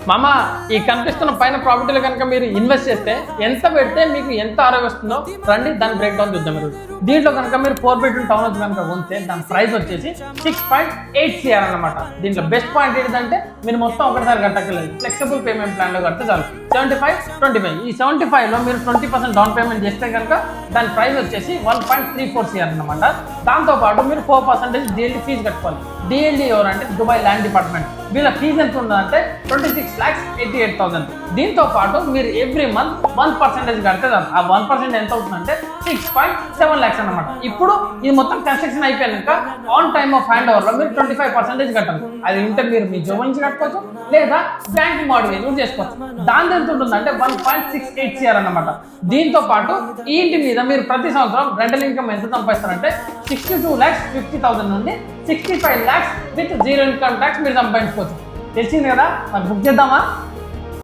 మామ ఈ కనిపిస్తున్న పైన ప్రాపర్టీలు కనుక మీరు ఇన్వెస్ట్ చేస్తే ఎంత పెడితే మీకు ఎంత ఆరోగ్యం వస్తుందో రండి దాని బ్రేక్ డౌన్ చూద్దాం. మీరు దీంట్లో కనుక మీరు 4 బెడ్రూమ్ టౌన్ హౌస్ కనుక ఉంటే దాని ప్రైస్ వచ్చేసి 6.8 CR అన్నమాట. దీంట్లో బెస్ట్ పాయింట్ ఏంటంటే మీరు మొత్తం ఒకటిసారి కట్టక్కర్లేదు, ఫ్లెక్సిబుల్ పేమెంట్ ప్లాన్ లో కడితే చాలు. 75-25 ఈ 75లో మీరు 20% డౌన్ పేమెంట్ చేస్తే కనుక దాని ప్రైస్ వచ్చేసి 1.34 CR అన్నమాట. దాంతోపాటు మీరు 4% DLD ఫీజు కట్టుకోవాలి. DLD ఎవరంటే దుబాయ్ ల్యాండ్ డిపార్ట్మెంట్. వీళ్ళ ఫీజు ఎంత ఉందంటే 26,88,000. దీంతో పాటు మీరు ఎవ్రీ మంత్ 1% కడితే ఆ 1% ఎంత అవుతుందంటే 6.7 lakhs అన్నమాట. ఇప్పుడు ఇది మొత్తం కన్స్ట్రక్షన్ అయిపోయాక on time of hand over లో మీరు 25% కట్టాలి. అది ఉంటే మీరు మీ జోబు నుంచి కట్టుకోవచ్చు లేదా బ్యాంక్ మార్గేజ్ కూడా చేసుకోవచ్చు. దాని ఎంత ఉంటుందంటే 1.68 CR అన్నమాట. దీంతో పాటు ఈ ఇంటి మీద మీరు ప్రతి సంవత్సరం రెంటల్ ఇన్కమ్ ఎంత సంపాదిస్తారంటే 62,50,000 నుండి 65 lakhs విత్ 0 ఇన్కమ్ ట్యాక్స్ మీరు సంపాదించుకోవచ్చు. తెలిసింది కదా, మరి బుక్ చేద్దామా?